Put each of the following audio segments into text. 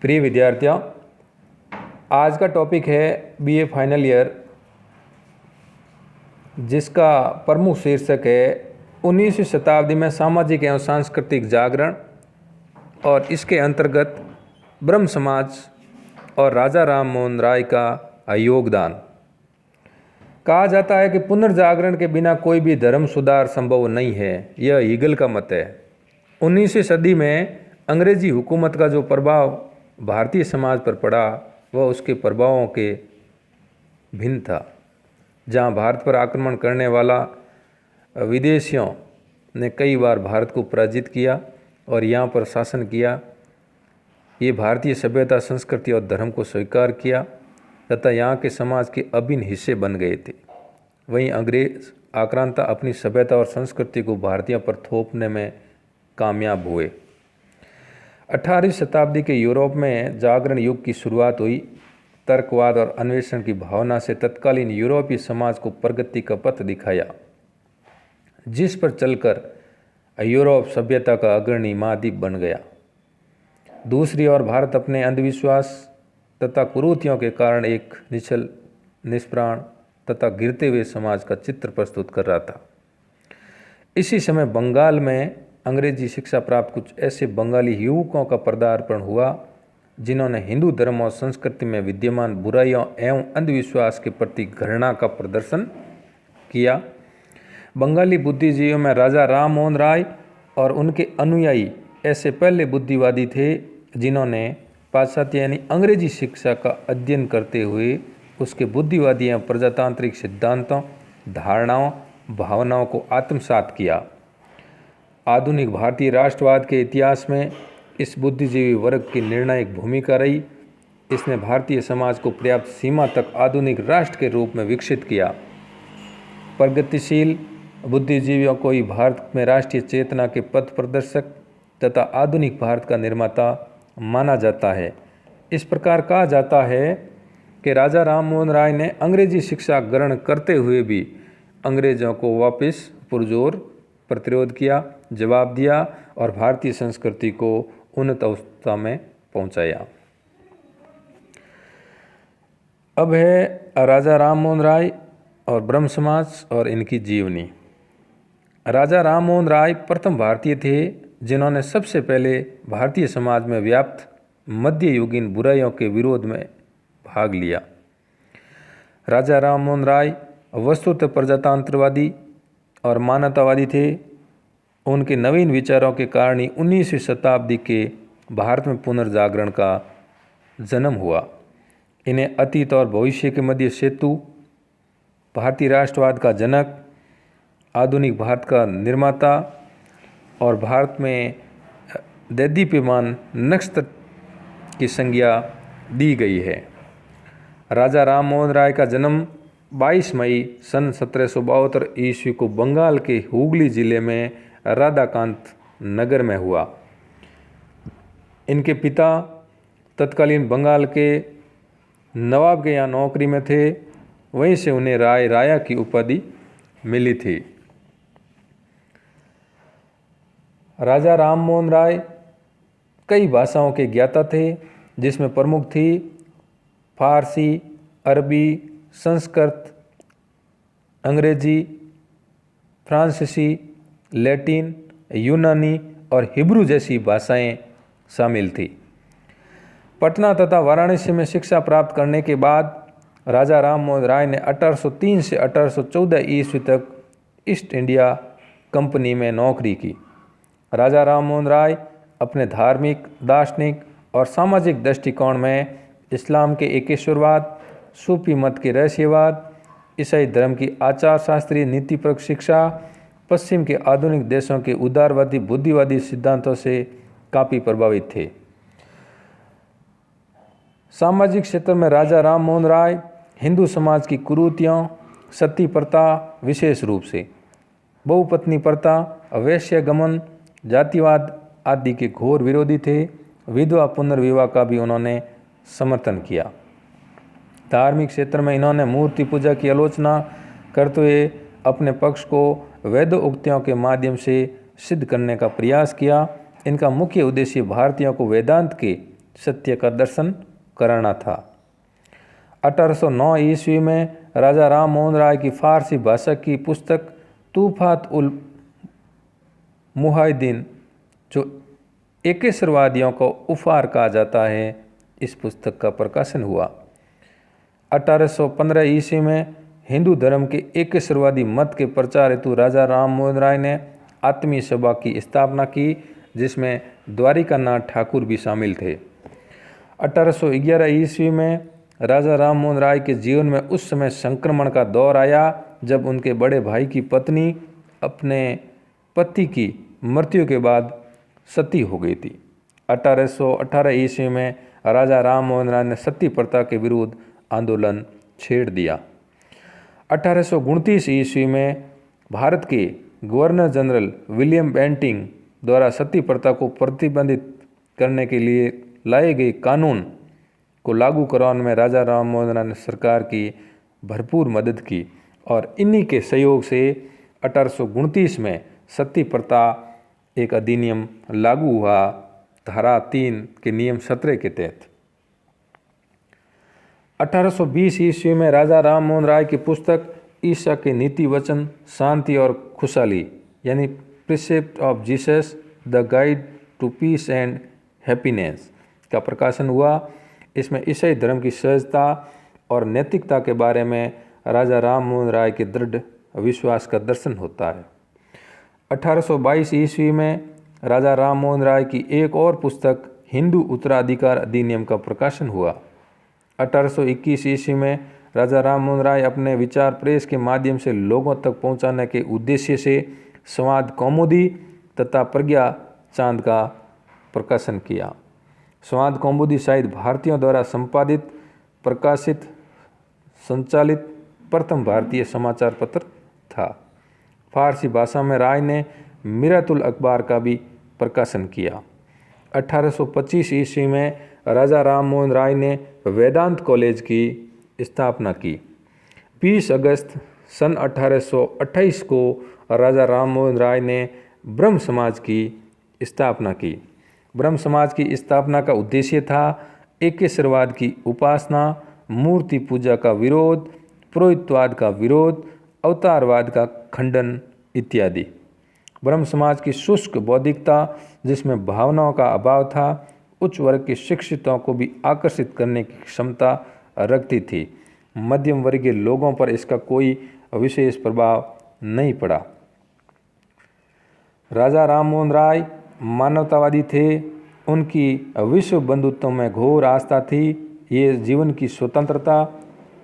प्रिय विद्यार्थियों, आज का टॉपिक है बीए फाइनल ईयर, जिसका प्रमुख शीर्षक है 19वीं शताब्दी में सामाजिक एवं सांस्कृतिक जागरण और इसके अंतर्गत ब्रह्म समाज और राजा राम मोहन राय का योगदान। कहा जाता है कि पुनर्जागरण के बिना कोई भी धर्म सुधार संभव नहीं है। यह हीगल का मत है। 19वीं सदी में अंग्रेजी हुकूमत का जो प्रभाव भारतीय समाज पर पड़ा वह उसके प्रभावों के भिन्न था। जहां भारत पर आक्रमण करने वाला विदेशियों ने कई बार भारत को पराजित किया और यहाँ पर शासन किया, ये भारतीय सभ्यता, संस्कृति और धर्म को स्वीकार किया तथा यहाँ के समाज के अभिन्न हिस्से बन गए थे। वहीं अंग्रेज आक्रांता अपनी सभ्यता और संस्कृति को भारतीयों पर थोपने में कामयाब हुए। 18वीं शताब्दी के यूरोप में जागरण युग की शुरुआत हुई। तर्कवाद और अन्वेषण की भावना से तत्कालीन यूरोपीय समाज को प्रगति का पथ दिखाया, जिस पर चलकर यूरोप सभ्यता का अग्रणी महाद्वीप बन गया। दूसरी ओर भारत अपने अंधविश्वास तथा कुरीतियों के कारण एक निश्चल, निष्प्राण तथा गिरते हुए समाज का चित्र प्रस्तुत कर रहा था। इसी समय बंगाल में अंग्रेजी शिक्षा प्राप्त कुछ ऐसे बंगाली युवकों का पदार्पण हुआ जिन्होंने हिंदू धर्म और संस्कृति में विद्यमान बुराइयों एवं अंधविश्वास के प्रति घृणा का प्रदर्शन किया। बंगाली बुद्धिजीवियों में राजा राम मोहन राय और उनके अनुयायी ऐसे पहले बुद्धिवादी थे जिन्होंने पाश्चात्य यानी अंग्रेजी शिक्षा का अध्ययन करते हुए उसके बुद्धिवादी एवं प्रजातांत्रिक सिद्धांतों, धारणाओं, भावनाओं को आत्मसात किया। आधुनिक भारतीय राष्ट्रवाद के इतिहास में इस बुद्धिजीवी वर्ग की निर्णायक भूमिका रही। इसने भारतीय समाज को पर्याप्त सीमा तक आधुनिक राष्ट्र के रूप में विकसित किया। प्रगतिशील बुद्धिजीवियों को ही भारत में राष्ट्रीय चेतना के पथ प्रदर्शक तथा आधुनिक भारत का निर्माता माना जाता है। इस प्रकार कहा जाता है कि राजा राम मोहन राय ने अंग्रेजी शिक्षा ग्रहण करते हुए भी अंग्रेजों को वापस पुरजोर प्रतिरोध किया, जवाब दिया और भारतीय संस्कृति को उन्नत अवस्था में पहुंचाया। अब है राजा राम मोहन राय और ब्रह्म समाज और इनकी जीवनी। राजा राम मोहन राय प्रथम भारतीय थे जिन्होंने सबसे पहले भारतीय समाज में व्याप्त मध्ययुगीन बुराइयों के विरोध में भाग लिया। राजा राम मोहन राय वस्तुतः प्रजातंत्रवादी और मानवतावादी थे। उनके नवीन विचारों के कारण ही 19वीं शताब्दी के भारत में पुनर्जागरण का जन्म हुआ। इन्हें अतीत और भविष्य के मध्य सेतु, भारतीय राष्ट्रवाद का जनक, आधुनिक भारत का निर्माता और भारत में दैदीप्यमान नक्षत्र की संज्ञा दी गई है। राजा राम मोहन राय का जन्म 22 मई सन 1772 ईस्वी को बंगाल के हुगली जिले में राधाकांत नगर में हुआ। इनके पिता तत्कालीन बंगाल के नवाब के यहाँ नौकरी में थे, वहीं से उन्हें राय राया की उपाधि मिली थी। राजा राम मोहन राय कई भाषाओं के ज्ञाता थे, जिसमें प्रमुख थी फारसी, अरबी, संस्कृत, अंग्रेजी, फ्रांसीसी, लैटिन, यूनानी और हिब्रू जैसी भाषाएं शामिल थी। पटना तथा वाराणसी में शिक्षा प्राप्त करने के बाद राजा राम मोहन राय ने 1803 से 1814 ईस्वी तक ईस्ट इंडिया कंपनी में नौकरी की। राजा राम मोहन राय अपने धार्मिक, दार्शनिक और सामाजिक दृष्टिकोण में इस्लाम के एकेश्वरवाद, सूफी मत के रहस्यवाद, ईसाई धर्म की आचार शास्त्रीय नीतिपरक शिक्षा, पश्चिम के आधुनिक देशों के उदारवादी बुद्धिवादी सिद्धांतों से काफ़ी प्रभावित थे। सामाजिक क्षेत्र में राजा राम मोहन राय हिंदू समाज की कुरीतियों, सती प्रथा, विशेष रूप से बहुपत्नी प्रथा, वैश्यगमन, जातिवाद आदि के घोर विरोधी थे। विधवा पुनर्विवाह का भी उन्होंने समर्थन किया। धार्मिक क्षेत्र में इन्होंने मूर्ति पूजा की आलोचना करते हुए अपने पक्ष को वैध उक्तियों के माध्यम से सिद्ध करने का प्रयास किया। इनका मुख्य उद्देश्य भारतीयों को वेदांत के सत्य का दर्शन कराना था। 1809 ईस्वी में राजा राम मोहन राय की फारसी भाषा की पुस्तक तूफात उल मुहाइदीन, जो एकेश्वरवादियों को उपहार कहा जाता है, इस पुस्तक का प्रकाशन हुआ। 1815 ईस्वी में हिंदू धर्म के एकेश्वरवादी मत के प्रचार हेतु राजा राम मोहन राय ने आत्मीय सभा की स्थापना की, जिसमें द्वारिकानाथ ठाकुर भी शामिल थे। 1811 ईस्वी में राजा राम मोहन राय के जीवन में उस समय संक्रमण का दौर आया जब उनके बड़े भाई की पत्नी अपने पति की मृत्यु के बाद सती हो गई थी। 1818 ईस्वी में राजा राम मोहन राय ने सती प्रथा के विरुद्ध आंदोलन छेड़ दिया। 1829 ईस्वी में भारत के गवर्नर जनरल विलियम बेंटिंग द्वारा सती प्रथा को प्रतिबंधित करने के लिए लाए गए कानून को लागू करवाने में राजा राम मोहन राय ने सरकार की भरपूर मदद की और इन्हीं के सहयोग से 1829 में सती प्रथा एक अधिनियम लागू हुआ, धारा 3 के नियम 17 के तहत। 1820 ईस्वी में राजा राम मोहन राय की पुस्तक ईसा के नीति वचन, शांति और खुशहाली यानी precept of Jesus the guide to peace and happiness का प्रकाशन हुआ। इसमें ईसाई धर्म की सहजता और नैतिकता के बारे में राजा राम मोहन राय के दृढ़ विश्वास का दर्शन होता है। 1822 ईस्वी में राजा राम मोहन राय की एक और पुस्तक हिंदू उत्तराधिकार अधिनियम का प्रकाशन हुआ। 1821 ईस्वी में राजा राम मोहन राय अपने विचार प्रेस के माध्यम से लोगों तक पहुंचाने के उद्देश्य से संवाद कौमुदी तथा प्रज्ञा चांद का प्रकाशन किया। संवाद कौमुदी शायद भारतीयों द्वारा संपादित, प्रकाशित, संचालित प्रथम भारतीय समाचार पत्र था। फारसी भाषा में राय ने मिरातुल अखबार का भी प्रकाशन किया। 1825 ईस्वी में राजा राम मोहन राय ने वेदांत कॉलेज की स्थापना की। 20 अगस्त सन 1828 को राजा राम मोहन राय ने ब्रह्म समाज की स्थापना की। ब्रह्म समाज की स्थापना का उद्देश्य था एकेश्वरवाद की उपासना, मूर्ति पूजा का विरोध, पुरोहितवाद का विरोध, अवतारवाद का खंडन इत्यादि। ब्रह्म समाज की शुष्क बौद्धिकता, जिसमें भावनाओं का अभाव था, उच्च वर्ग के शिक्षितों को भी आकर्षित करने की क्षमता रखती थी। मध्यम वर्गीय लोगों पर इसका कोई विशेष प्रभाव नहीं पड़ा। राजा राम मोहन राय मानवतावादी थे। उनकी विश्व बंधुत्व में घोर आस्था थी। ये जीवन की स्वतंत्रता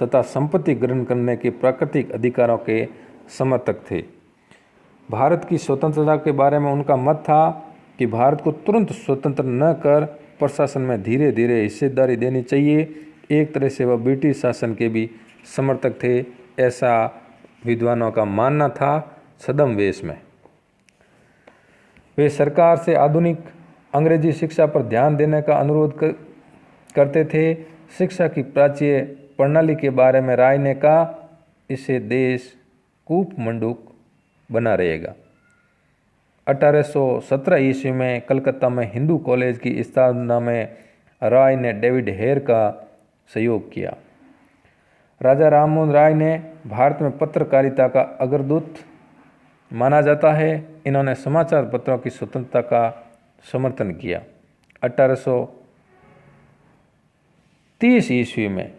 तथा संपत्ति ग्रहण करने के प्राकृतिक अधिकारों के समर्थक थे। भारत की स्वतंत्रता के बारे में उनका मत था कि भारत को तुरंत स्वतंत्र न कर प्रशासन में धीरे धीरे हिस्सेदारी देनी चाहिए। एक तरह से वह ब्रिटिश शासन के भी समर्थक थे, ऐसा विद्वानों का मानना था। छद्म वेश में वे सरकार से आधुनिक अंग्रेजी शिक्षा पर ध्यान देने का अनुरोध करते थे। शिक्षा की प्राच्य प्रणाली के बारे में राय ने कहा, इससे देश कूप मंडूक बना रहेगा। 1817 ईस्वी में कलकत्ता में हिंदू कॉलेज की स्थापना में राय ने डेविड हेयर का सहयोग किया। राजा राम मोहन राय ने भारत में पत्रकारिता का अग्रदूत माना जाता है। इन्होंने समाचार पत्रों की स्वतंत्रता का समर्थन किया। 1830 ईस्वी में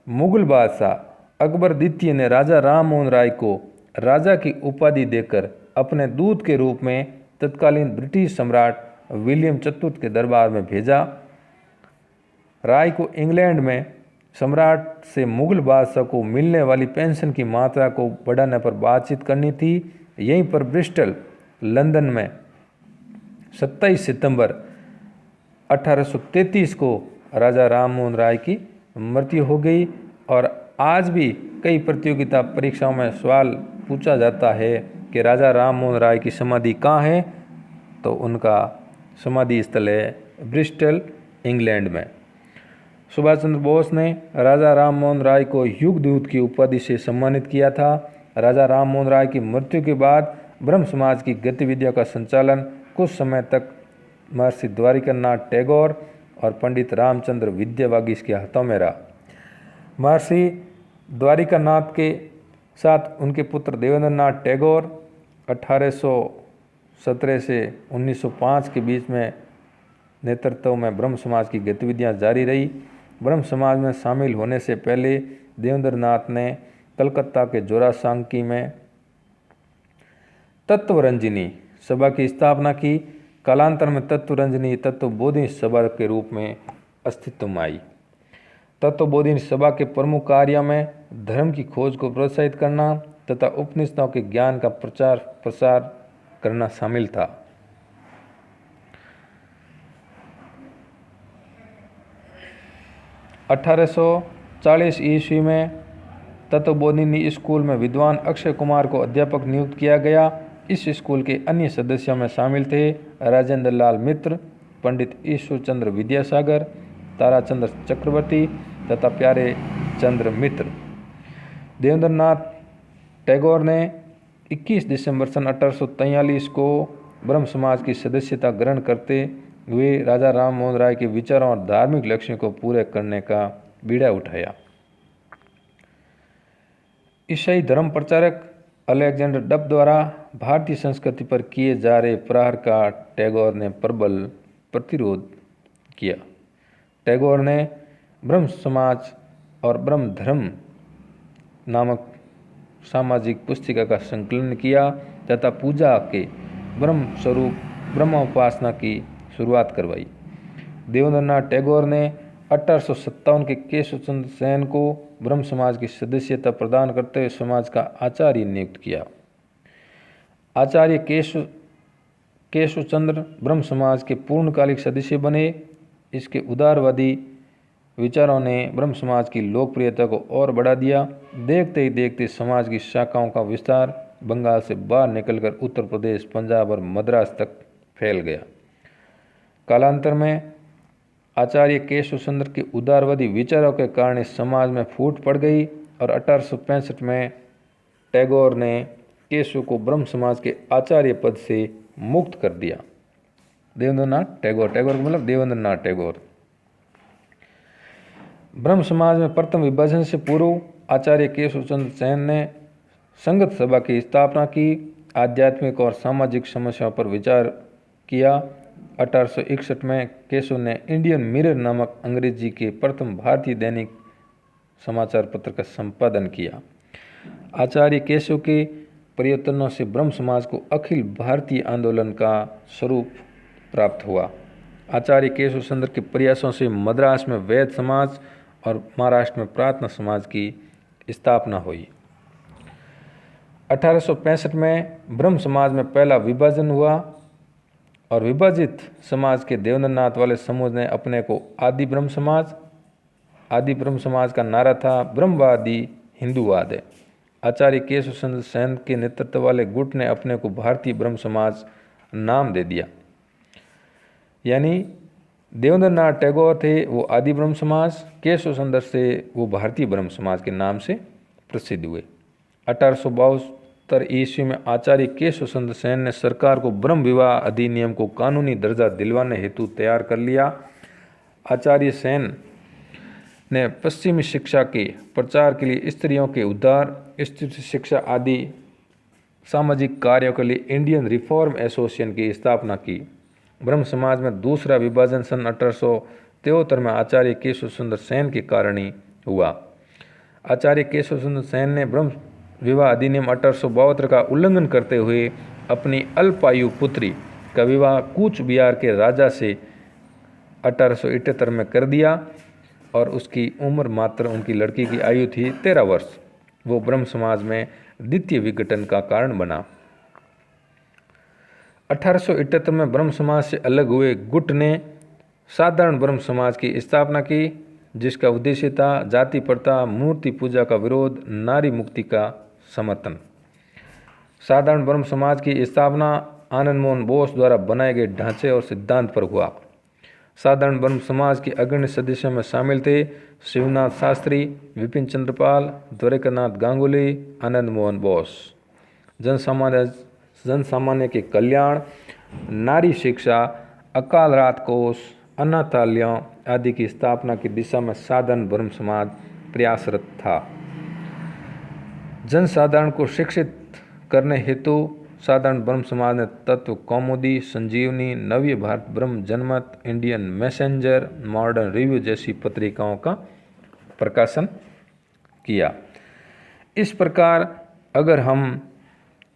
मुगल बादशाह अकबर द्वितीय ने राजा राम मोहन राय को राजा की उपाधि देकर अपने दूत के रूप में तत्कालीन ब्रिटिश सम्राट विलियम चतुर्थ के दरबार में भेजा। राय को इंग्लैंड में सम्राट से मुगल बादशाह को मिलने वाली पेंशन की मात्रा को बढ़ाने पर बातचीत करनी थी। यहीं पर ब्रिस्टल, लंदन में 27 सितंबर 1833 को राजा राम मोहन राय की मृत्यु हो गई। और आज भी कई प्रतियोगिता परीक्षाओं में सवाल पूछा जाता है कि राजा राम मोहन राय की समाधि कहाँ है, तो उनका समाधि स्थल है ब्रिस्टल, इंग्लैंड में। सुभाष चंद्र बोस ने राजा राम मोहन राय को युग दूत की उपाधि से सम्मानित किया था। राजा राम मोहन राय की मृत्यु के बाद ब्रह्म समाज की गतिविधियों का संचालन कुछ समय तक महर्षि द्वारिकानाथ टैगोर और पंडित रामचंद्र विद्यावागी इसके हाथों में रहा। महर्षि द्वारिकानाथ के साथ उनके पुत्र देवेंद्र नाथ टैगोर 1817 से 1905 के बीच में नेतृत्व में ब्रह्म समाज की गतिविधियां जारी रही। ब्रह्म समाज में शामिल होने से पहले देवेंद्र नाथ ने कलकत्ता के जोरासांकी में तत्वरंजनी सभा की स्थापना की। कालांतर में तत्वरंजनी तत्वबोधिनी सभा के रूप में अस्तित्व में आई। तत्वबोधिनी सभा के प्रमुख कार्यों में धर्म की खोज को प्रोत्साहित करना तथा उपनिषदों के ज्ञान का प्रचार प्रसार करना शामिल था। अठारह ईस्वी में तत्वबोधिनी स्कूल में विद्वान अक्षय कुमार को अध्यापक नियुक्त किया गया। इस स्कूल के अन्य सदस्यों में शामिल थे राजेंद्र लाल मित्र, पंडित ईश्वर चंद्र विद्यासागर, ताराचंद्र चक्रवर्ती तथा प्यारे चंद्र मित्र। देवेंद्र नाथ टैगोर ने 21 दिसंबर सन 1843 को ब्रह्म समाज की सदस्यता ग्रहण करते हुए राजा राम मोहन राय के विचारों और धार्मिक लक्ष्यों को पूरे करने का बीड़ा उठाया। ईसाई धर्म प्रचारक अलेक्जेंडर डफ द्वारा भारतीय संस्कृति पर किए जा रहे प्रहार का टैगोर ने प्रबल प्रतिरोध किया। टैगोर ने ब्रह्म समाज और ब्रह्म धर्म नामक सामाजिक पुस्तिका का संकलन किया तथा पूजा के ब्रह्म स्वरूप ब्रह्मोपासना की शुरुआत करवाई। देवेंद्र नाथ टैगोर ने 1857 के केशव चंद्र सेन को ब्रह्म समाज की सदस्यता प्रदान करते हुए समाज का आचार्य नियुक्त किया। आचार्य केशव चंद्र ब्रह्म समाज के पूर्णकालिक सदस्य बने। इसके उदारवादी विचारों ने ब्रह्म समाज की लोकप्रियता को और बढ़ा दिया। देखते ही देखते समाज की शाखाओं का विस्तार बंगाल से बाहर निकलकर उत्तर प्रदेश, पंजाब और मद्रास तक फैल गया। कालांतर में आचार्य केशव चंद्र के उदारवादी विचारों के कारण समाज में फूट पड़ गई और 1865 में टैगोर ने केशव को ब्रह्म समाज के आचार्य पद से मुक्त कर दिया। देवेंद्र नाथ टैगोर, टैगोर का मतलब देवेंद्र नाथ टैगोर। ब्रह्म समाज में प्रथम विभाजन से पूर्व आचार्य केशव चंद्र सेन ने संगत सभा की स्थापना की, आध्यात्मिक और सामाजिक समस्याओं पर विचार किया। 1861 में केशव ने इंडियन मिरर नामक अंग्रेजी के प्रथम भारतीय दैनिक समाचार पत्र का संपादन किया। आचार्य केशव के प्रयत्नों से ब्रह्म समाज को अखिल भारतीय आंदोलन का स्वरूप प्राप्त हुआ। आचार्य केशव चंद्र के प्रयासों से मद्रास में वैद्य समाज और महाराष्ट्र में प्रार्थना समाज की स्थापना हुई। 1865 में ब्रह्म समाज में पहला विभाजन हुआ और विभाजित समाज के देवेंद्र नाथ वाले समूह ने अपने को आदि ब्रह्म समाज का नारा था ब्रह्मवादी हिंदूवाद है। आचार्य केशव चंद्र सेन के नेतृत्व वाले गुट ने अपने को भारतीय ब्रह्म समाज नाम दे दिया। यानी देवेंद्र नाथ टैगोर थे वो आदि ब्रह्म समाज, केशव चंद्र से वो भारतीय ब्रह्म समाज के नाम से प्रसिद्ध हुए। 1872 ईस्वी में आचार्य केशव चंद्र सेन ने सरकार को ब्रह्म विवाह अधिनियम को कानूनी दर्जा दिलवाने हेतु तैयार कर लिया। आचार्य सेन ने पश्चिमी शिक्षा के प्रचार के लिए स्त्रियों के उद्धार, स्त्री शिक्षा आदि सामाजिक कार्यों के लिए इंडियन रिफॉर्म एसोसिएशन की स्थापना की। ब्रह्म समाज में दूसरा विभाजन सन 1873 में आचार्य केशव चंद्र सेन के कारण ही हुआ। आचार्य केशव चंद्र सेन ने ब्रह्म विवाह अधिनियम 1872 का उल्लंघन करते हुए अपनी अल्पायु पुत्री का विवाह कूच बिहार के राजा से 1878 में कर दिया और उसकी उम्र मात्र उनकी लड़की की आयु थी 13 वर्ष। वो ब्रह्म समाज में द्वितीय विघटन का कारण बना। 1878 में ब्रह्म समाज से अलग हुए गुट ने साधारण ब्रह्म समाज की स्थापना की, जिसका उद्देश्य था जाति प्रथा, मूर्ति पूजा का विरोध, नारी मुक्ति का समर्थन। साधारण ब्रह्म समाज की स्थापना आनंद मोहन बोस द्वारा बनाए गए ढांचे और सिद्धांत पर हुआ। साधारण ब्रह्म समाज के अग्रणी सदस्यों में शामिल थे शिवनाथ शास्त्री, विपिन चंद्र पाल, द्वारकानाथ गांगुली, आनंद मोहन बोस। जनसामान्य के कल्याण, नारी शिक्षा, अकाल रात कोष, अनाथालयों आदि की स्थापना की दिशा में साधारण ब्रह्म समाज प्रयासरत था। जनसाधारण को शिक्षित करने हेतु साधारण ब्रह्म समाज ने तत्व कौमुदी, संजीवनी, नवीय भारत ब्रह्म जनमत, इंडियन मैसेंजर, मॉडर्न रिव्यू जैसी पत्रिकाओं का प्रकाशन किया। इस प्रकार अगर हम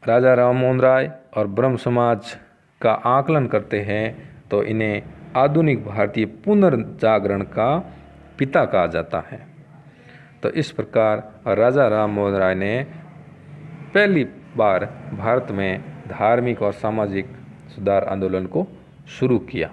राजा राममोहन राय और ब्रह्म समाज का आकलन करते हैं तो इन्हें आधुनिक भारतीय पुनर्जागरण का पिता कहा जाता है। तो इस प्रकार राजा राममोहन राय ने पहली बार भारत में धार्मिक और सामाजिक सुधार आंदोलन को शुरू किया।